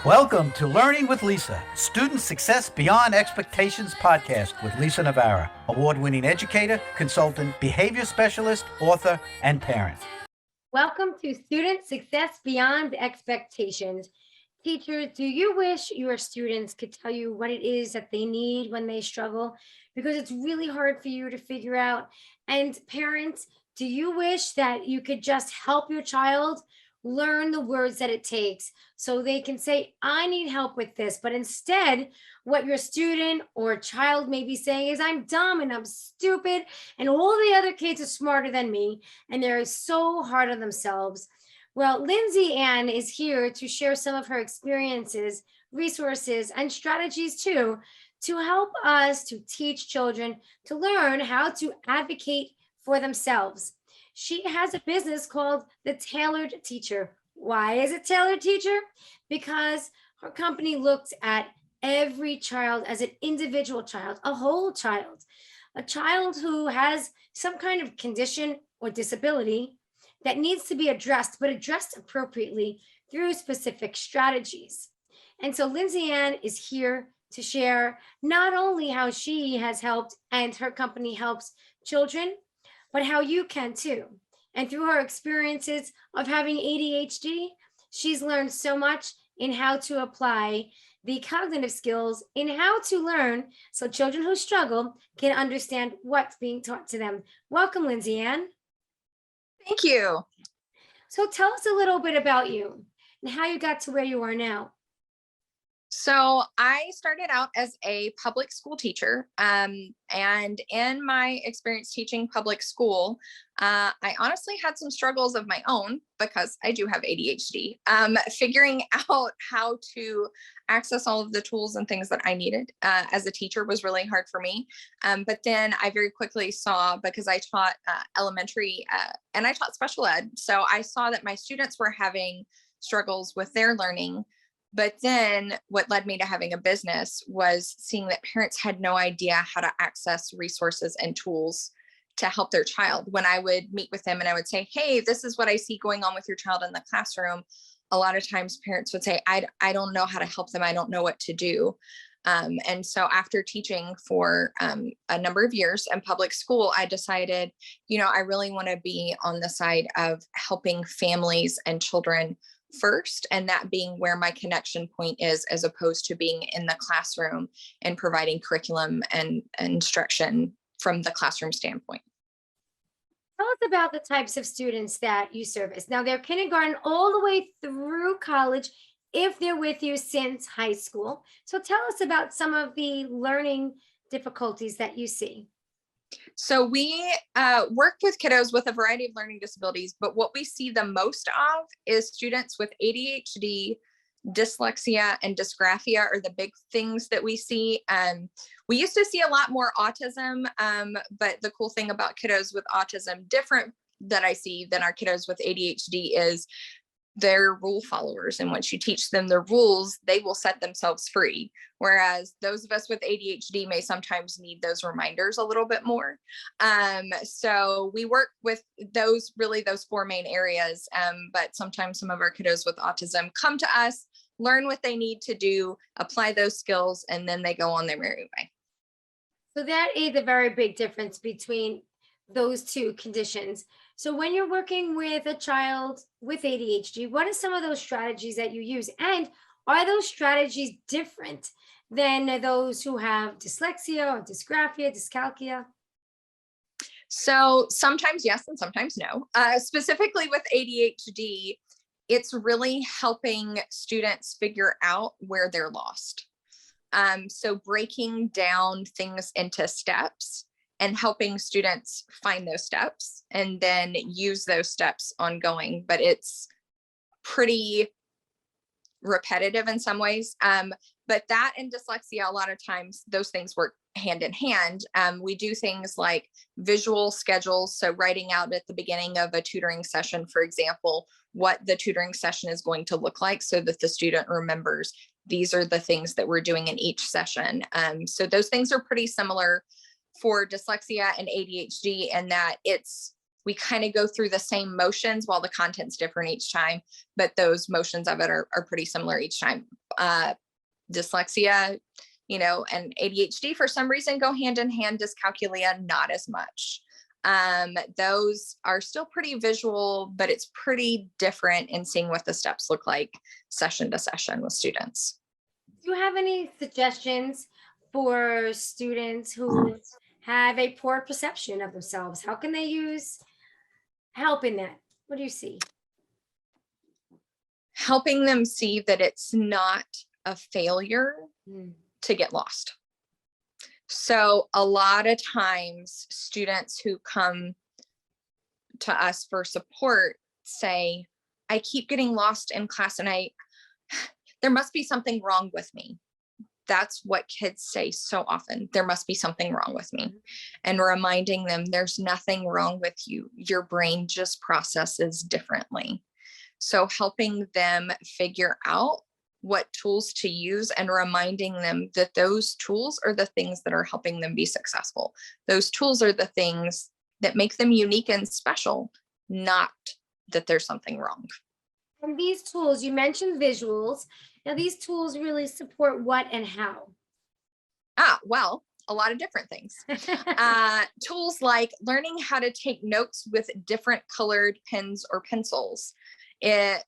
Welcome to Learning with Lisa, Student Success Beyond Expectations podcast with Lisa Navarra, award-winning educator, consultant, behavior specialist, author, and parent. Welcome to Student Success Beyond Expectations. Teachers, do you wish your students could tell you what it is that they need when they struggle? Because it's really hard for you to figure out. And parents, do you wish that you could just help your child learn the words that it takes so they can say, I need help with this? But instead, what your student or child may be saying is, I'm dumb and I'm stupid, and all the other kids are smarter than me, and they're so hard on themselves. Well, Lindsay Ann is here to share some of her experiences, resources, and strategies too, to help us to teach children to learn how to advocate for themselves. She has a business called The Tailored Teacher. Why is it Tailored Teacher? Because her company looks at every child as an individual child, a whole child, a child who has some kind of condition or disability that needs to be addressed, but addressed appropriately through specific strategies. And so Lindsay Ann is here to share not only how she has helped and her company helps children, but how you can too. And through her experiences of having ADHD, she's learned so much in how to apply the cognitive skills in how to learn so children who struggle can understand what's being taught to them. Welcome, Lindsay Ann. Thank you. So tell us a little bit about you and how you got to where you are now. So I started out as a public school teacher, and in my experience teaching public school, I honestly had some struggles of my own because I do have ADHD, figuring out how to access all of the tools and things that I needed as a teacher was really hard for me. But then I very quickly saw, because I taught elementary and I taught special ed, so I saw that my students were having struggles with their learning. But then what led me to having a business was seeing that parents had no idea how to access resources and tools to help their child. When I would meet with them and I would say, hey, this is what I see going on with your child in the classroom, a lot of times parents would say, I don't know how to help them. I don't know what to do. And so after teaching for a number of years in public school, I decided, I really want to be on the side of helping families and children first, and that being where my connection point is, as opposed to being in the classroom and providing curriculum and instruction from the classroom standpoint. Tell us about the types of students that you service. Now, they're kindergarten all the way through college, if they're with you since high school. So tell us about some of the learning difficulties that you see. So we work with kiddos with a variety of learning disabilities, but what we see the most of is students with ADHD, dyslexia, and dysgraphia are the big things that we see. We used to see a lot more autism, but the cool thing about kiddos with autism, different that I see than our kiddos with ADHD, is they're rule followers. And once you teach them the rules, they will set themselves free. Whereas those of us with ADHD may sometimes need those reminders a little bit more. So we work with those four main areas. But sometimes some of our kiddos with autism come to us, learn what they need to do, apply those skills, and then they go on their merry way. So that is a very big difference between those two conditions. So when you're working with a child with ADHD, what are some of those strategies that you use? And are those strategies different than those who have dyslexia or dysgraphia, dyscalculia? So sometimes yes, and sometimes no. Specifically with ADHD, it's really helping students figure out where they're lost. So breaking down things into steps and helping students find those steps and then use those steps ongoing. But it's pretty repetitive in some ways. But that and dyslexia, a lot of times those things work hand in hand. We do things like visual schedules. So writing out at the beginning of a tutoring session, for example, what the tutoring session is going to look like so that the student remembers these are the things that we're doing in each session. So those things are pretty similar for dyslexia and ADHD, and that we kind of go through the same motions while the content's different each time, but those motions of it are pretty similar each time. Dyslexia, and ADHD for some reason go hand in hand. Dyscalculia, not as much. Those are still pretty visual, but it's pretty different in seeing what the steps look like session to session with students. Do you have any suggestions for students who have a poor perception of themselves? How can they use help in that? What do you see? Helping them see that it's not a failure to get lost. So a lot of times students who come to us for support say, I keep getting lost in class and there must be something wrong with me. That's what kids say so often. There must be something wrong with me. And reminding them there's nothing wrong with you. Your brain just processes differently. So helping them figure out what tools to use and reminding them that those tools are the things that are helping them be successful. Those tools are the things that make them unique and special, not that there's something wrong. And these tools, you mentioned visuals. Now, these tools really support what and how? Well, a lot of different things. Tools like learning how to take notes with different colored pens or pencils. It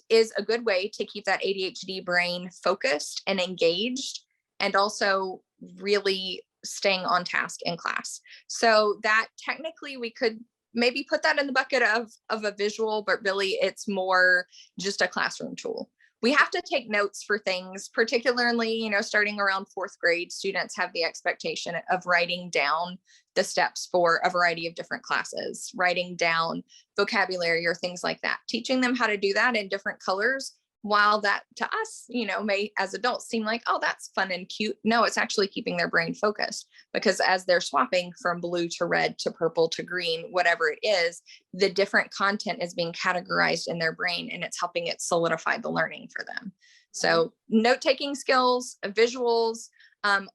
is a good way to keep that ADHD brain focused and engaged, and also really staying on task in class. So that technically we could maybe put that in the bucket of a visual, but really it's more just a classroom tool. We have to take notes for things, particularly, starting around 4th grade, students have the expectation of writing down the steps for a variety of different classes, writing down vocabulary or things like that, teaching them how to do that in different colors. While that to us, may as adults seem like, oh, that's fun and cute. No, it's actually keeping their brain focused, because as they're swapping from blue to red to purple to green, whatever it is, the different content is being categorized in their brain and it's helping it solidify the learning for them. So note-taking skills, visuals,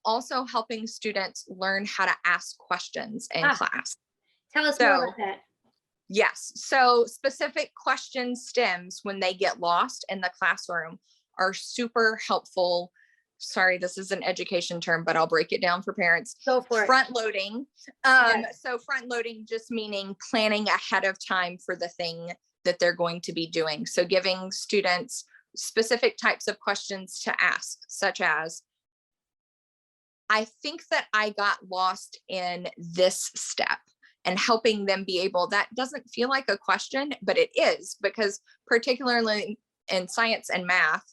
also helping students learn how to ask questions in class. Tell us more about that. Yes. So specific question stems when they get lost in the classroom are super helpful. Sorry, this is an education term, but I'll break it down for parents. Go for it. Front loading. Yes. So front loading just meaning planning ahead of time for the thing that they're going to be doing. So giving students specific types of questions to ask, such as, I think that I got lost in this step. And helping them be able, that doesn't feel like a question, but it is, because particularly in science and math,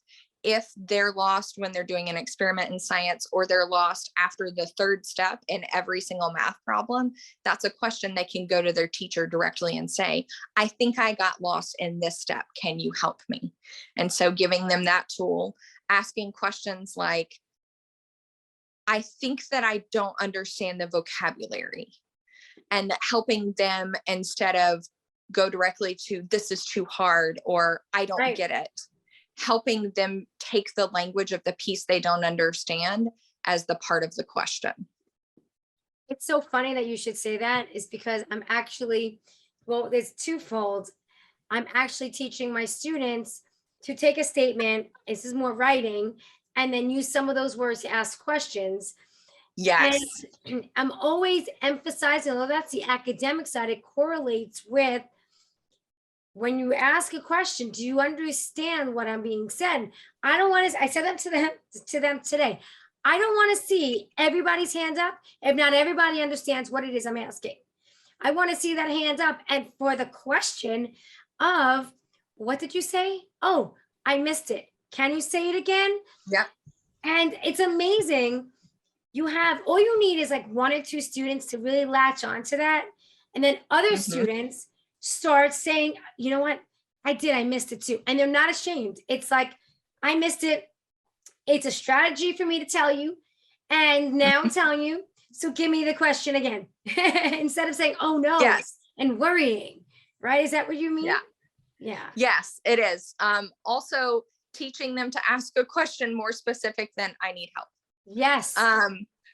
if they're lost when they're doing an experiment in science, or they're lost after the 3rd step in every single math problem, that's a question they can go to their teacher directly and say, I think I got lost in this step. Can you help me? And so giving them that tool, asking questions like, I think that I don't understand the vocabulary. And helping them, instead of go directly to this is too hard or I don't get it, helping them take the language of the piece they don't understand as the part of the question. It's so funny that you should say that, is because I'm actually, well, there's twofold. I'm actually teaching my students to take a statement, this is more writing, and then use some of those words to ask questions. Yes. And I'm always emphasizing, although that's the academic side, it correlates with when you ask a question, do you understand what I'm being said? I don't want to, I said that to them today. I don't want to see everybody's hand up if not everybody understands what it is I'm asking. I want to see that hand up. And for the question of, what did you say? Oh, I missed it. Can you say it again? Yeah. And it's amazing. You have, all you need is like 1 or 2 students to really latch onto that. And then other students start saying, you know what? I missed it too. And they're not ashamed. It's like, I missed it. It's a strategy for me to tell you. And now I'm telling you, so give me the question again. Instead of saying, oh no, and worrying, right? Is that what you mean? Yeah. Yeah. Yes, it is. Also teaching them to ask a question more specific than I need help. Yes.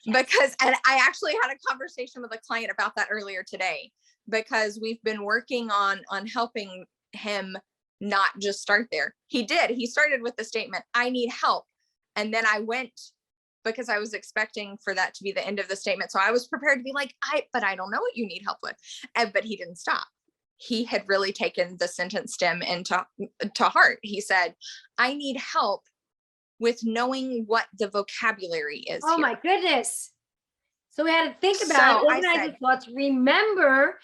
Because, and I actually had a conversation with a client about that earlier today, because we've been working on helping him not just start there. He started with the statement, I need help, And then I went because I was expecting for that to be the end of the statement. So I was prepared to be like, but I don't know what you need help with. But he didn't stop. He had really taken the sentence stem into heart. He said, I need help with knowing what the vocabulary is. Oh here. my goodness. So we had to think about it, organize his thoughts, remember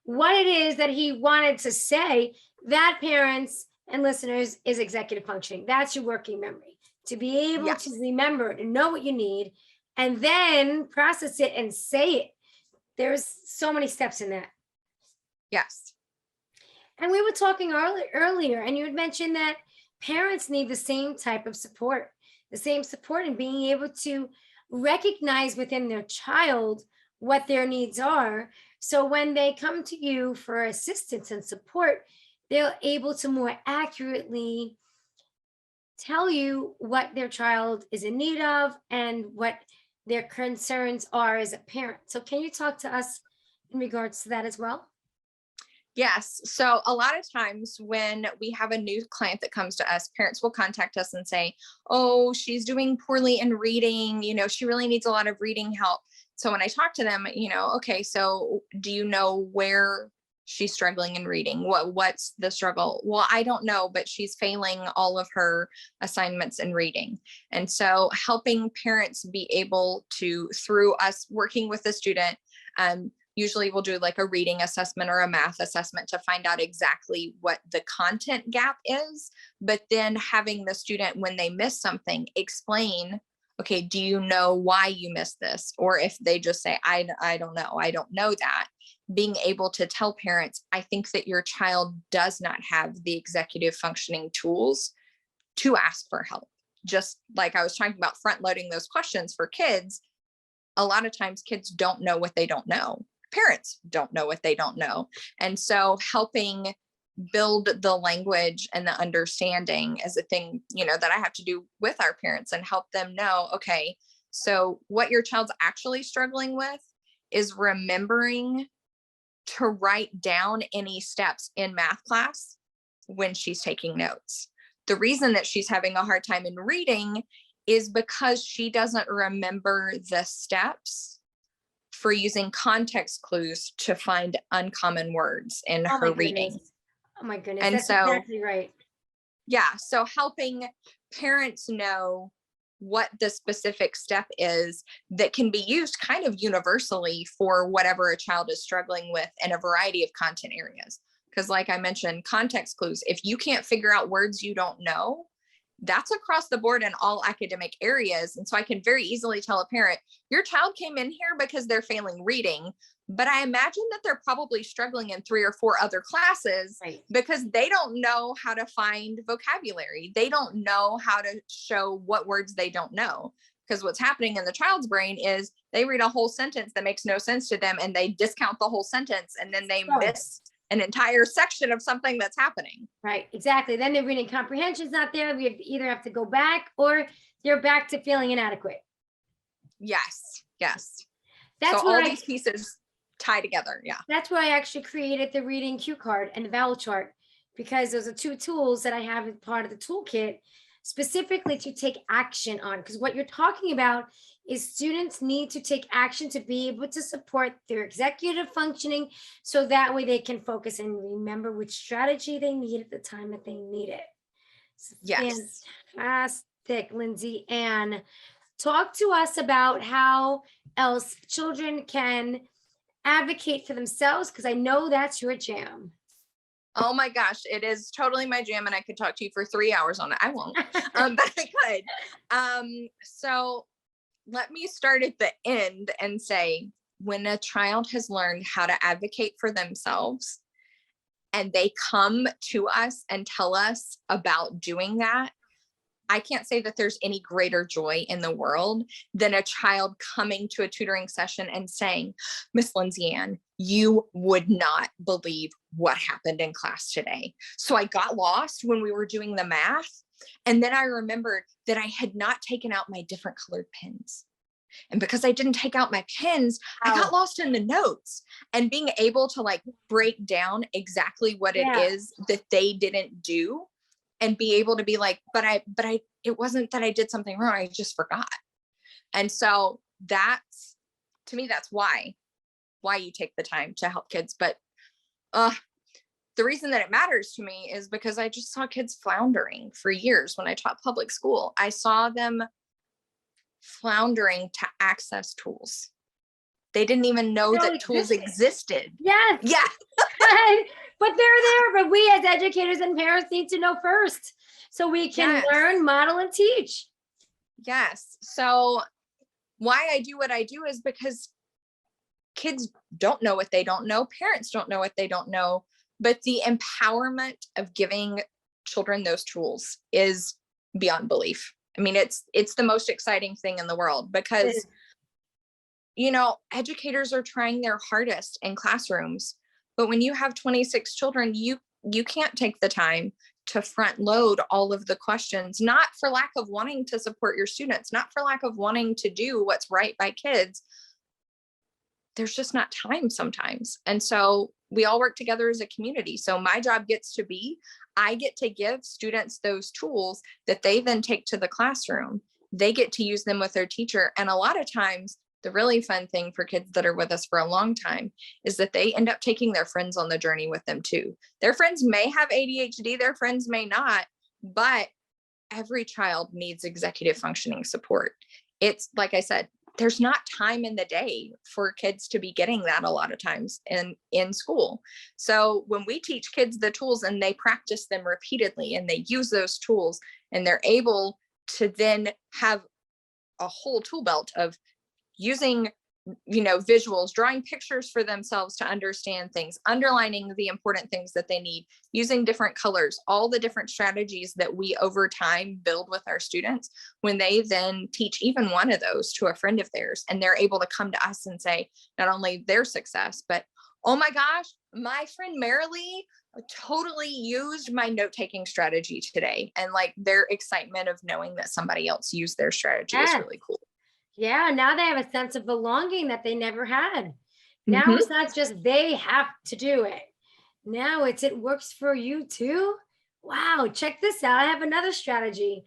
what it is that he wanted to say. That, parents and listeners, is executive functioning. That's your working memory. To be able to remember, to know what you need, and then process it and say it. There's so many steps in that. Yes. And we were talking earlier, and you had mentioned that parents need the same type of support, in being able to recognize within their child what their needs are. So when they come to you for assistance and support, they're able to more accurately tell you what their child is in need of and what their concerns are as a parent. So can you talk to us in regards to that as well? Yes. So a lot of times when we have a new client that comes to us, parents will contact us and say, oh, she's doing poorly in reading. She really needs a lot of reading help. So when I talk to them, okay, so do you know where she's struggling in reading? What's the struggle? Well, I don't know, but she's failing all of her assignments in reading. And so helping parents be able to, through us working with the student, usually we'll do like a reading assessment or a math assessment to find out exactly what the content gap is, but then having the student, when they miss something, explain, okay, do you know why you missed this? Or if they just say, I don't know that, being able to tell parents, I think that your child does not have the executive functioning tools to ask for help. Just like I was talking about front loading those questions for kids, a lot of times kids don't know what they don't know. Parents don't know what they don't know. And so helping build the language and the understanding is a thing, that I have to do with our parents and help them know, okay, so what your child's actually struggling with is remembering to write down any steps in math class when she's taking notes. The reason that she's having a hard time in reading is because she doesn't remember the steps for using context clues to find uncommon words in her reading. Oh my goodness. And that's so, exactly right. Yeah. So helping parents know what the specific step is that can be used kind of universally for whatever a child is struggling with in a variety of content areas. Because like I mentioned, context clues, if you can't figure out words you don't know, that's across the board in all academic areas. And so I can very easily tell a parent, your child came in here because they're failing reading, but I imagine that they're probably struggling in 3 or 4 other classes, right? Because they don't know how to find vocabulary. They don't know how to show what words they don't know. Because what's happening in the child's brain is they read a whole sentence that makes no sense to them and they discount the whole sentence and then they miss an entire section of something that's happening. Right, exactly. Then the reading comprehension's not there. We either have to go back or you're back to feeling inadequate. Yes. That's so all these pieces tie together. Yeah. That's why I actually created the reading cue card and the vowel chart, because those are 2 tools that I have as part of the toolkit specifically to take action on. Because what you're talking about is students need to take action to be able to support their executive functioning, so that way they can focus and remember which strategy they need at the time that they need it. Yes. Fantastic, Lindsay Ann. Talk to us about how else children can advocate for themselves, because I know that's your jam. Oh my gosh, it is totally my jam, and I could talk to you for 3 hours on it. I won't, but I could. So let me start at the end and say, when a child has learned how to advocate for themselves and they come to us and tell us about doing that, I can't say that there's any greater joy in the world than a child coming to a tutoring session and saying, Miss Lindsay Ann, you would not believe what happened in class today. So I got lost when we were doing the math. And then I remembered that I had not taken out my different colored pens. And because I didn't take out my pens, I got lost in the notes. And being able to like break down exactly what it is that they didn't do and be able to be like, it wasn't that I did something wrong. I just forgot. And so that's, to me, that's why you take the time to help kids. But the reason that it matters to me is because I just saw kids floundering for years. When I taught public school, I saw them floundering to access tools. They didn't even know that tools existed. Yes. Yeah. But they're there. But we as educators and parents need to know first so we can learn, model, and teach. Yes. So why I do what I do is because kids don't know what they don't know. Parents don't know what they don't know. But the empowerment of giving children those tools is beyond belief. I mean, it's the most exciting thing in the world because, educators are trying their hardest in classrooms, but when you have 26 children, you can't take the time to front load all of the questions, not for lack of wanting to support your students, not for lack of wanting to do what's right by kids. There's just not time sometimes. And so we all work together as a community. So my job gets to be, I get to give students those tools that they then take to the classroom. They get to use them with their teacher. And a lot of times, the really fun thing for kids that are with us for a long time is that they end up taking their friends on the journey with them too. Their friends may have ADHD, their friends may not, but every child needs executive functioning support. It's like I said, there's not time in the day for kids to be getting that a lot of times in school. So when we teach kids the tools and they practice them repeatedly and they use those tools and they're able to then have a whole tool belt of using, visuals, drawing pictures for themselves to understand things, underlining the important things that they need, using different colors, all the different strategies that we over time build with our students. When they then teach even one of those to a friend of theirs, and they're able to come to us and say, not only their success, but, oh my gosh, my friend Marilee totally used my note-taking strategy today. And like their excitement of knowing that somebody else used their strategy is really cool. Yeah, now they have a sense of belonging that they never had. Now it's not just they have to do it. Now it works for you too. Wow, check this out. I have another strategy.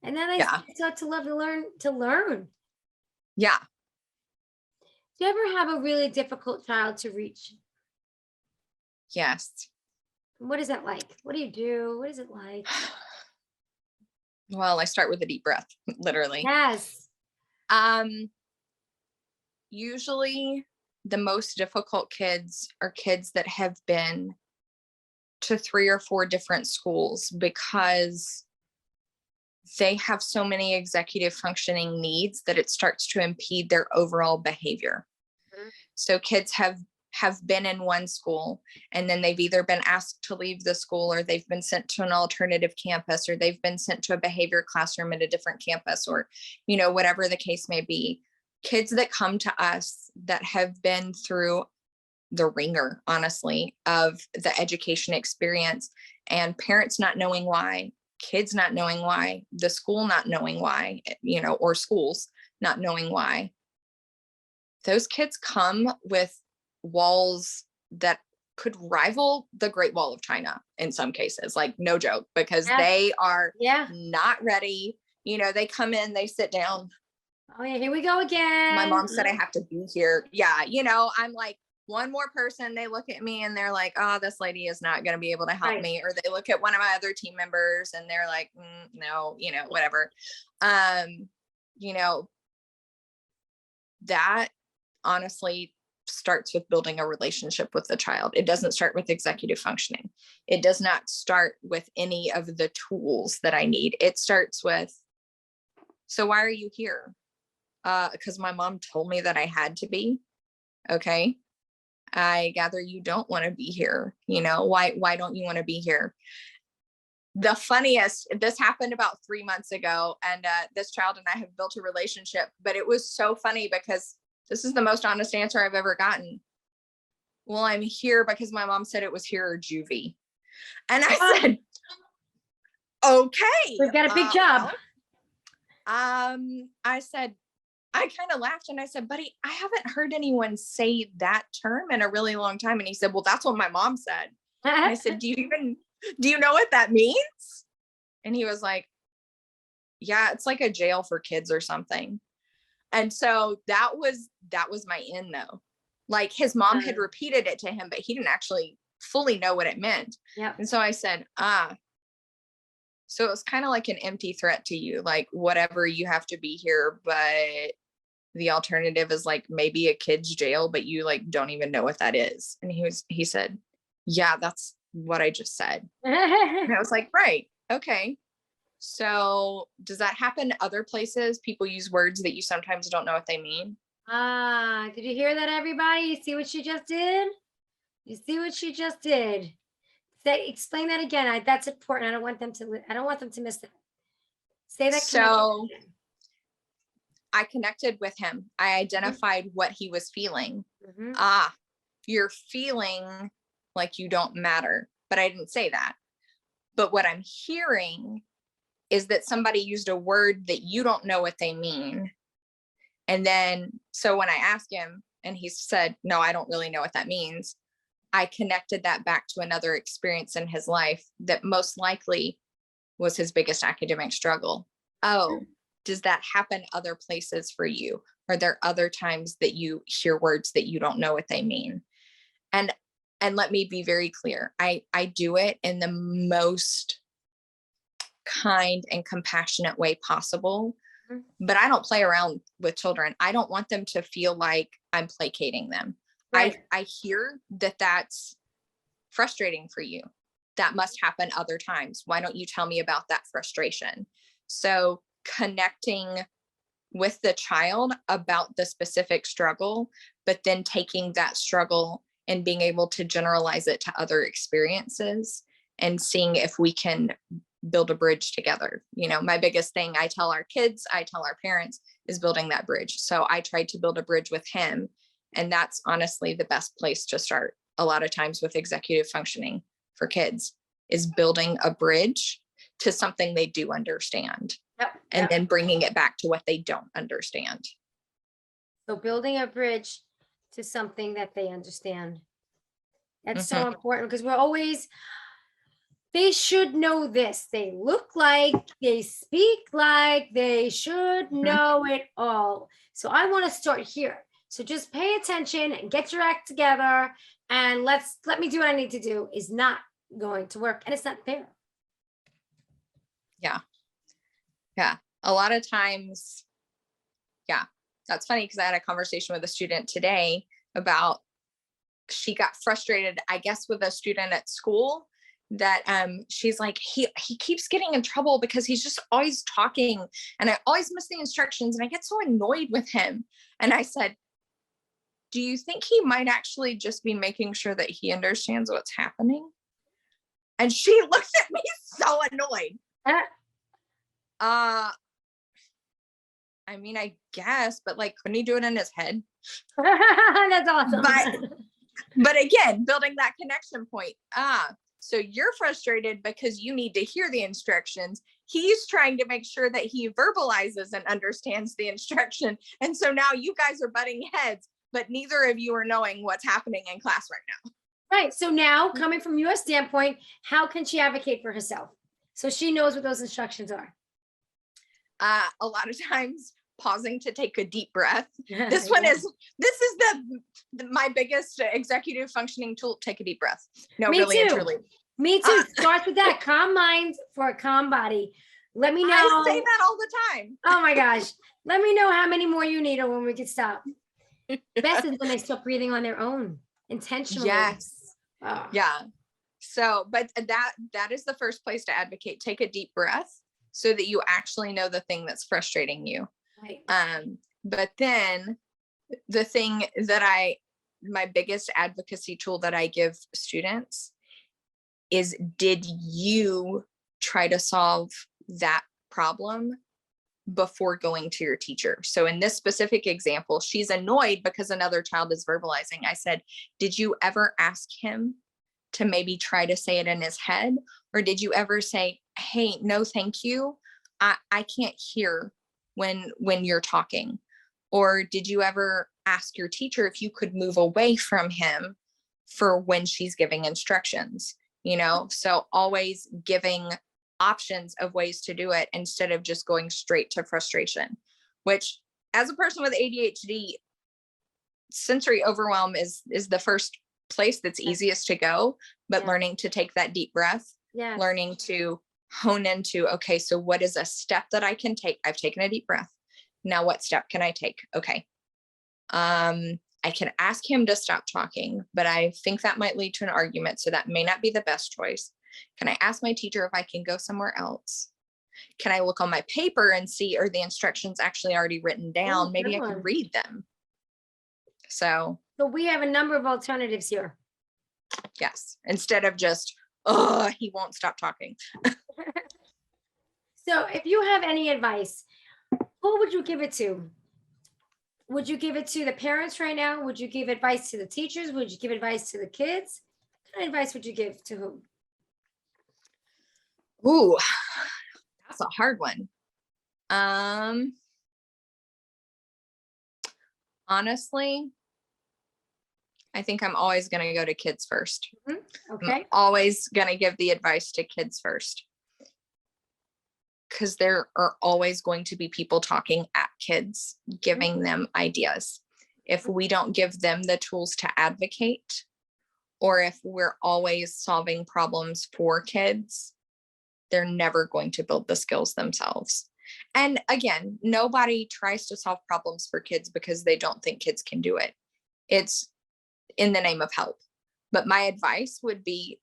And then they start to love to learn. Yeah. Do you ever have a really difficult child to reach? Yes. What is that like? What do you do? What is it like? Well, I start with a deep breath, literally. Yes. Usually the most difficult kids are kids that have been to 3 or 4 different schools because they have so many executive functioning needs that it starts to impede their overall behavior. So kids have been in one school and then they've either been asked to leave the school or they've been sent to an alternative campus or they've been sent to a behavior classroom at a different campus or, whatever the case may be. Kids that come to us that have been through the ringer, honestly, of the education experience and parents not knowing why, kids not knowing why, the school not knowing why, or schools not knowing why. Those kids come with walls that could rival the Great Wall of China in some cases, like no joke, because they are not ready. They come in, they sit down. Oh yeah, here we go again. My mom said I have to be here. Yeah, I'm like, one more person, they look at me and they're like, oh, this lady is not going to be able to help me. Or they look at one of my other team members and they're like, no, whatever. That honestly starts with building a relationship with the child. It doesn't start with executive functioning. It does not start with any of the tools that I need. It starts with, so why are you here? Because my mom told me that I had to be. Okay. I gather you don't want to be here. Why don't you want to be here? The funniest, this happened about 3 months ago, and this child and I have built a relationship, but it was so funny because this is the most honest answer I've ever gotten. Well, I'm here because my mom said it was here or juvie. And I said, okay. We've got a big job. I said, I kind of laughed and I said, buddy, I haven't heard anyone say that term in a really long time. And he said, well, that's what my mom said. And I said, do you know what that means? And he was like, yeah, it's like a jail for kids or something. And so that was my in though. Like his mom had repeated it to him, but he didn't actually fully know what it meant. Yeah. And so I said, so it was kind of like an empty threat to you, like whatever, you have to be here, but the alternative is like maybe a kid's jail, but you like don't even know what that is. And he said, yeah, that's what I just said. And I was like, right, okay. So does that happen other places? People use words that you sometimes don't know what they mean. Did you hear that, everybody? You see what she just did? You see what she just did? Explain that again. That's important. I don't want them to miss that. Say that. So I connected with him. I identified what he was feeling. You're feeling like you don't matter, but I didn't say that. But what I'm hearing is that somebody used a word that you don't know what they mean. And then, so when I asked him and he said, no, I don't really know what that means, I connected that back to another experience in his life that most likely was his biggest academic struggle. Oh, does that happen other places for you? Are there other times that you hear words that you don't know what they mean? And let me be very clear. I do it in the most kind and compassionate way possible, but I don't play around with children. I don't want them to feel like I'm placating them. Right. I hear that that's frustrating for you. That must happen other times. Why don't you tell me about that frustration? So connecting with the child about the specific struggle, but then taking that struggle and being able to generalize it to other experiences and seeing if we can build a bridge together. You know, my biggest thing I tell our kids, I tell our parents, is building that bridge. So I tried to build a bridge with him. And that's honestly the best place to start a lot of times with executive functioning for kids, is building a bridge to something they do understand. And then bringing it back to what they don't understand. So building a bridge to something that they understand. That's so important, because we're always, they should know this. They look like, they speak like, they should know it all. So I want to start here. So just pay attention and get your act together, and let me do what I need to do is not going to work, and it's not fair. Yeah. A lot of times, that's funny, because I had a conversation with a student today about, she got frustrated, I guess, with a student at school that she's like, he keeps getting in trouble because he's just always talking and I always miss the instructions and I get so annoyed with him. And I said, do you think he might actually just be making sure that he understands what's happening? And she looked at me so annoyed. I mean, I guess, but like, couldn't he do it in his head? That's awesome. But again, building that connection point. So you're frustrated because you need to hear the instructions. He's trying to make sure that he verbalizes and understands the instruction. And so now you guys are butting heads, but neither of you are knowing what's happening in class right now. Right. So now, coming from your standpoint, how can she advocate for herself so she knows what those instructions are? A lot of times pausing to take a deep breath. This is my biggest executive functioning tool. Take a deep breath. No, Me really too. and truly. Me too. Starts with that. Calm mind for a calm body. Let me know. I say that all the time. Oh my gosh. Let me know how many more you need or when we can stop. Best is when they stop breathing on their own intentionally. Yes. Yeah. So, but that is the first place to advocate. Take a deep breath so that you actually know the thing that's frustrating you. Right. But then the thing that my biggest advocacy tool that I give students is, did you try to solve that problem before going to your teacher? So in this specific example, she's annoyed because another child is verbalizing. I said, did you ever ask him to maybe try to say it in his head? Or did you ever say, hey, no, thank you. I can't hear when you're talking. Or did you ever ask your teacher if you could move away from him for when she's giving instructions? You know, so always giving options of ways to do it instead of just going straight to frustration, which as a person with ADHD, sensory overwhelm is the first place that's easiest to go, but learning to take that deep breath, learning to hone into, okay, so what is a step that I can take? I've taken a deep breath. Now what step can I take? Okay. I can ask him to stop talking, but I think that might lead to an argument. So that may not be the best choice. Can I ask my teacher if I can go somewhere else? Can I look on my paper and see, are the instructions actually already written down? Maybe I can read them. So we have a number of alternatives here. Yes, instead of just, oh, he won't stop talking. So if you have any advice, who would you give it to? Would you give it to the parents right now? Would you give advice to the teachers? Would you give advice to the kids? What kind of advice would you give to whom? Ooh, that's a hard one. Honestly, I think I'm always going to go to kids first. Okay. I'm always going to give the advice to kids first, because there are always going to be people talking at kids, giving them ideas. If we don't give them the tools to advocate, or if we're always solving problems for kids, they're never going to build the skills themselves. And again, nobody tries to solve problems for kids because they don't think kids can do it. It's in the name of help. But my advice would be,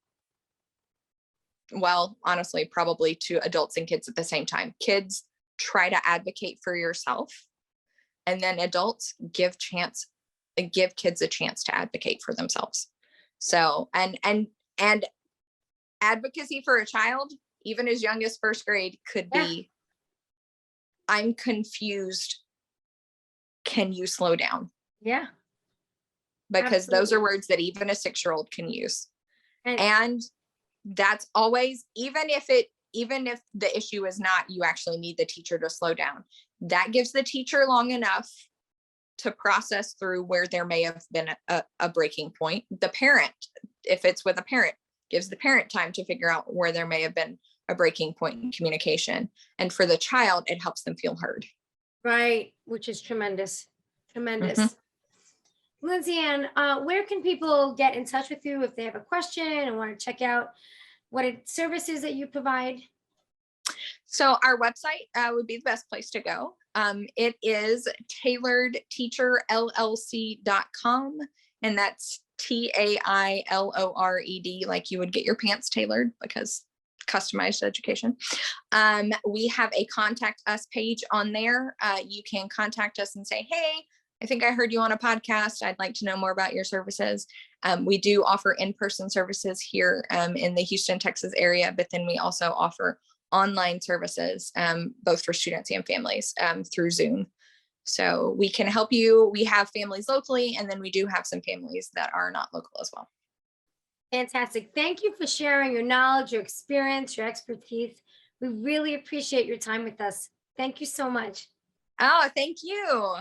well, honestly, probably to adults and kids at the same time. Kids, try to advocate for yourself. And then adults, give kids a chance to advocate for themselves. So, and advocacy for a child, even as young as first grade, could be, I'm confused. Can you slow down? Yeah. Because those are words that even a 6-year-old can use. And that's always, even if the issue is not, you actually need the teacher to slow down, that gives the teacher long enough to process through where there may have been a breaking point. The parent, if it's with a parent, gives the parent time to figure out where there may have been a breaking point in communication. And for the child, it helps them feel heard. Right, which is tremendous. Lindsay Ann, where can people get in touch with you if they have a question and want to check out what services that you provide? So our website would be the best place to go. It is tailoredteacherllc.com, and that's TAILORED, like you would get your pants tailored, because customized education. We have a contact us page on there. You can contact us and say, hey, I think I heard you on a podcast. I'd like to know more about your services. We do offer in-person services here in the Houston, Texas area, but then we also offer online services, both for students and families through Zoom. So we can help you. We have families locally, and then we do have some families that are not local as well. Fantastic. Thank you for sharing your knowledge, your experience, your expertise. We really appreciate your time with us. Thank you so much. Oh, thank you.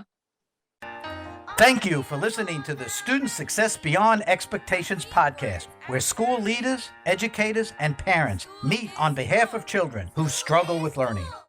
Thank you for listening to the Student Success Beyond Expectations podcast, where school leaders, educators, and parents meet on behalf of children who struggle with learning.